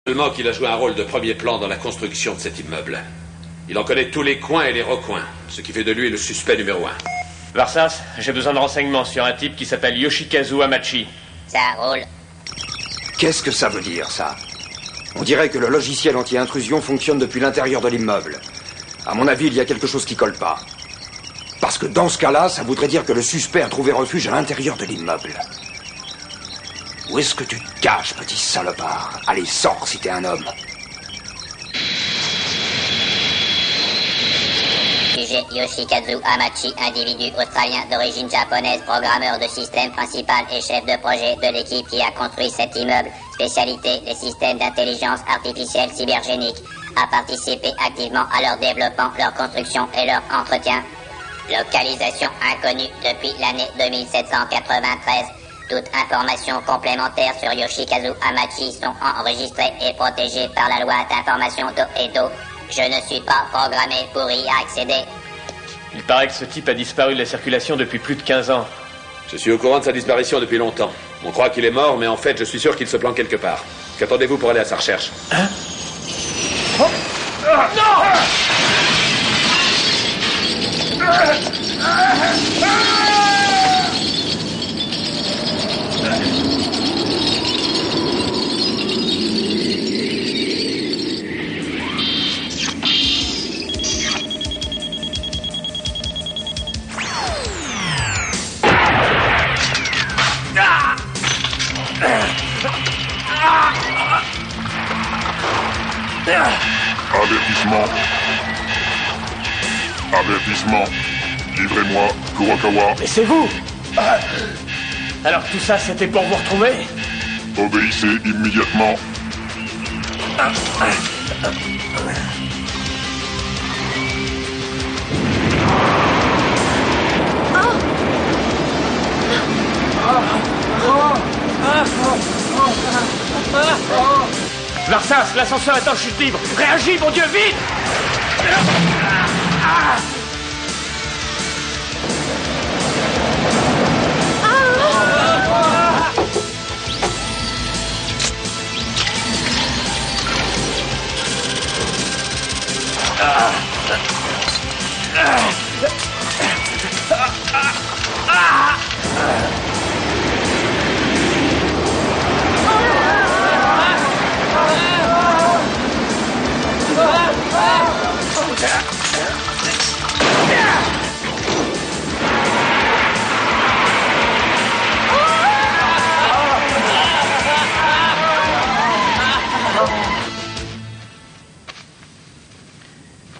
Seulement qu'il a joué un rôle de premier plan dans la construction de cet immeuble. Il en connaît tous les coins et les recoins, ce qui fait de lui le suspect numéro 1. Varsas, j'ai besoin de renseignements sur un type qui s'appelle Yoshikazu Hamachi. Ça roule. Qu'est-ce que ça veut dire, ça? On dirait que le logiciel anti-intrusion fonctionne depuis l'intérieur de l'immeuble. À mon avis, il y a quelque chose qui colle pas. Parce que dans ce cas-là, ça voudrait dire que le suspect a trouvé refuge à l'intérieur de l'immeuble. Où est-ce que tu te caches, petit salopard? Allez, sors si t'es un homme. Sujet Yoshikazu Hamachi, individu australien d'origine japonaise, programmeur de système principal et chef de projet de l'équipe qui a construit cet immeuble. Spécialité, les systèmes d'intelligence artificielle cybergénique. A participé activement à leur développement, leur construction et leur entretien. Localisation inconnue depuis l'année 2793. Toutes informations complémentaires sur Yoshikazu Hamachi sont enregistrées et protégées par la loi d'information d'Oedo. Je ne suis pas programmé pour y accéder. Il paraît que ce type a disparu de la circulation depuis plus de 15 ans. Je suis au courant de sa disparition depuis longtemps. On croit qu'il est mort, mais en fait, je suis sûr qu'il se planque quelque part. Qu'attendez-vous pour aller à sa recherche? Hein? Oh! Non! Avertissement. Avertissement. Livrez-moi, Kurokawa. Mais c'est vous! Alors tout ça, c'était pour vous retrouver? Obéissez immédiatement. Varsas, l'ascenseur est en chute libre! Réagis, mon Dieu, vite!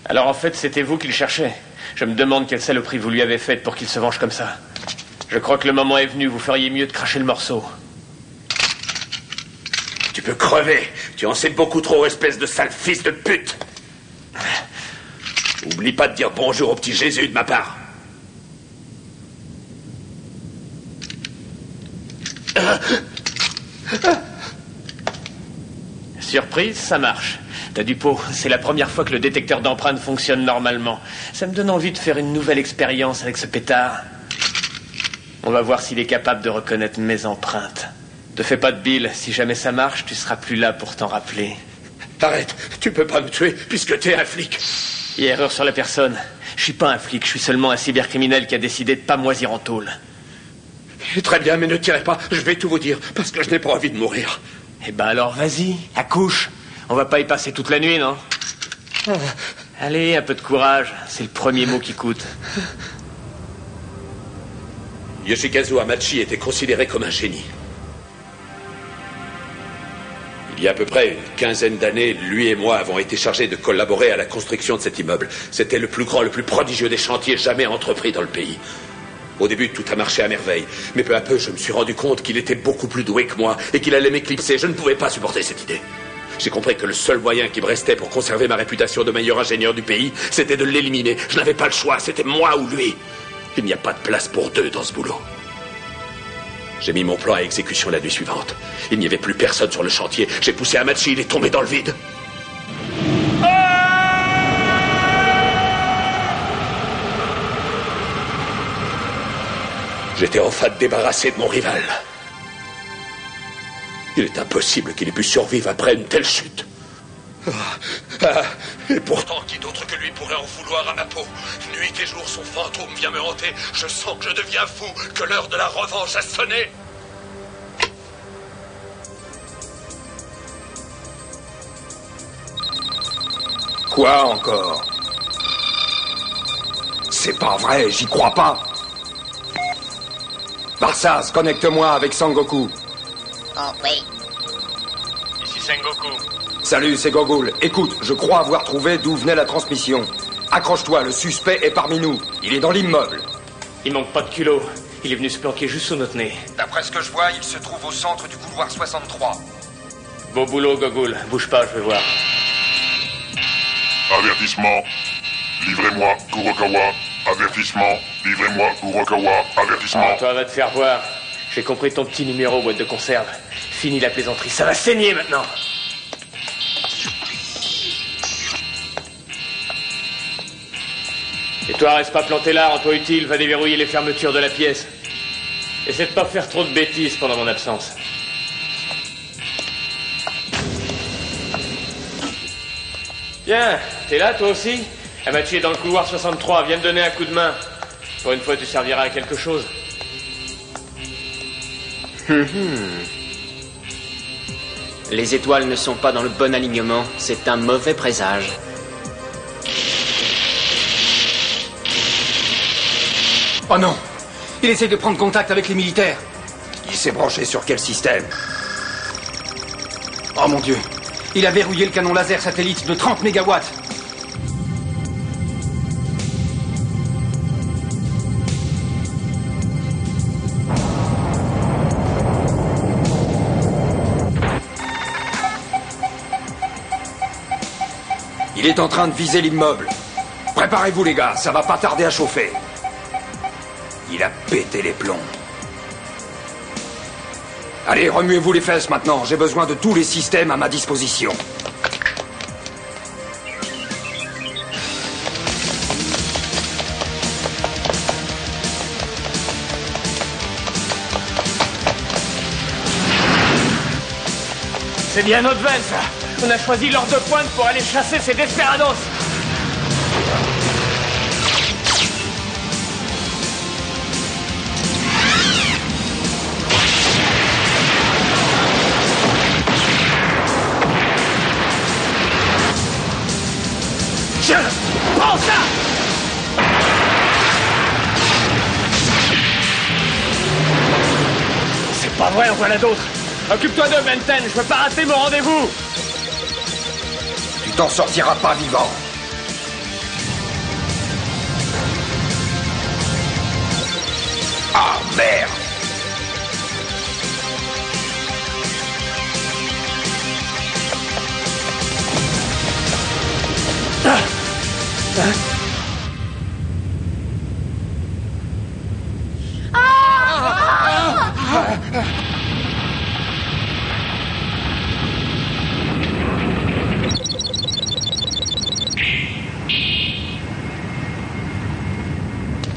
Alors en fait, c'était vous qu'il cherchait. Je me demande quelle saloperie vous lui avez faite pour qu'il se venge comme ça. Je crois que le moment est venu, vous feriez mieux de cracher le morceau. Tu peux crever. Tu en sais beaucoup trop, espèce de sale fils de pute. Oublie pas de dire bonjour au petit Jésus de ma part. Surprise, ça marche. T'as du pot, c'est la première fois que le détecteur d'empreintes fonctionne normalement. Ça me donne envie de faire une nouvelle expérience avec ce pétard. On va voir s'il est capable de reconnaître mes empreintes. Te fais pas de bile, si jamais ça marche, tu seras plus là pour t'en rappeler. Arrête, tu peux pas me tuer puisque t'es un flic. Il y a erreur sur la personne. Je suis pas un flic, je suis seulement un cybercriminel qui a décidé de pas moisir en tôle. Très bien, mais ne tirez pas, je vais tout vous dire, parce que je n'ai pas envie de mourir. Eh ben alors vas-y, accouche. On va pas y passer toute la nuit, non? Allez, un peu de courage, c'est le premier mot qui coûte. Yoshikazu Hamachi était considéré comme un génie. Il y a à peu près une quinzaine d'années, lui et moi avons été chargés de collaborer à la construction de cet immeuble. C'était le plus grand, le plus prodigieux des chantiers jamais entrepris dans le pays. Au début, tout a marché à merveille. Mais peu à peu, je me suis rendu compte qu'il était beaucoup plus doué que moi et qu'il allait m'éclipser. Je ne pouvais pas supporter cette idée. J'ai compris que le seul moyen qui me restait pour conserver ma réputation de meilleur ingénieur du pays, c'était de l'éliminer. Je n'avais pas le choix, c'était moi ou lui. Il n'y a pas de place pour deux dans ce boulot. J'ai mis mon plan à exécution la nuit suivante. Il n'y avait plus personne sur le chantier. J'ai poussé Hamachi, il est tombé dans le vide. J'étais enfin débarrassé de mon rival. Il est impossible qu'il ait pu survivre après une telle chute. Et pourtant, qui d'autre que lui pourrait en vouloir à ma peau? Nuit et jour, son fantôme vient me hanter. Je sens que je deviens fou, que l'heure de la revanche a sonné. Quoi encore? C'est pas vrai, j'y crois pas. Barsas, connecte-moi avec Sangoku. Oh oui. Ici Sengoku. Salut, c'est Gogol. Écoute, je crois avoir trouvé d'où venait la transmission. Accroche-toi, le suspect est parmi nous. Il est dans l'immeuble. Il manque pas de culot. Il est venu se planquer juste sous notre nez. D'après ce que je vois, il se trouve au centre du couloir 63. Beau boulot, Gogol. Bouge pas, je vais voir. Avertissement. Livrez-moi Kurokawa. Avertissement. Livrez-moi Kurokawa. Avertissement. Ah, toi, va te faire voir. J'ai compris ton petit numéro, boîte de conserve. Fini la plaisanterie. Ça va saigner maintenant. Et toi, reste pas planté là, rends-toi utile, va déverrouiller les fermetures de la pièce. Essaie de pas faire trop de bêtises pendant mon absence. Bien, t'es là toi aussi? Amachi est dans le couloir 63, viens me donner un coup de main. Pour une fois, tu serviras à quelque chose. Les étoiles ne sont pas dans le bon alignement, c'est un mauvais présage. Oh non! Il essaie de prendre contact avec les militaires. Il s'est branché sur quel système? Oh mon Dieu! Il a verrouillé le canon laser satellite de 30 mégawatts. Il est en train de viser l'immeuble. Préparez-vous les gars, ça va pas tarder à chauffer. Il a pété les plombs. Allez, remuez-vous les fesses maintenant. J'ai besoin de tous les systèmes à ma disposition. C'est bien notre veine, ça. On a choisi l'heure de pointe pour aller chasser ces desperados. Tiens, prends ça! C'est pas vrai, en voilà d'autres. Occupe-toi d'eux, Benten, je veux pas rater mon rendez-vous. Tu t'en sortiras pas vivant. Ah, merde!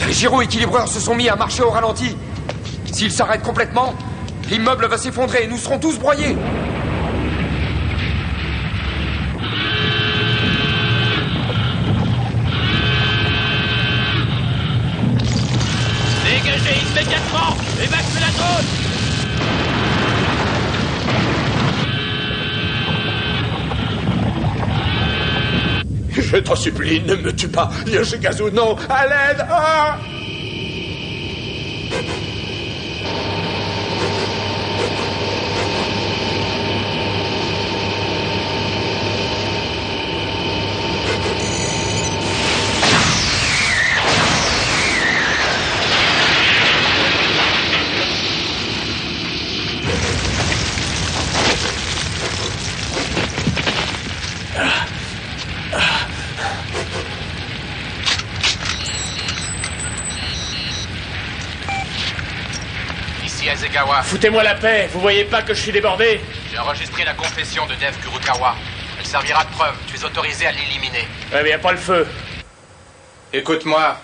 Les gyro-équilibreurs se sont mis à marcher au ralenti. S'ils s'arrêtent complètement, l'immeuble va s'effondrer et nous serons tous broyés. Dégagez immédiatement! Évacuez la zone! Je t'en supplie, ne me tue pas. Yoshikazu, non! À l'aide! Ah! Foutez-moi la paix, vous voyez pas que je suis débordé? J'ai enregistré la confession de Dev Kurokawa. Elle servira de preuve, tu es autorisé à l'éliminer. Ouais, mais y a pas le feu. Écoute-moi,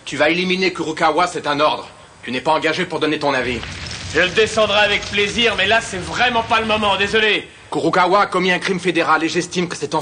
tu vas éliminer Kurokawa, c'est un ordre. Tu n'es pas engagé pour donner ton avis. Je le descendrai avec plaisir, mais là, c'est vraiment pas le moment, désolé. Kurokawa a commis un crime fédéral et j'estime que c'est en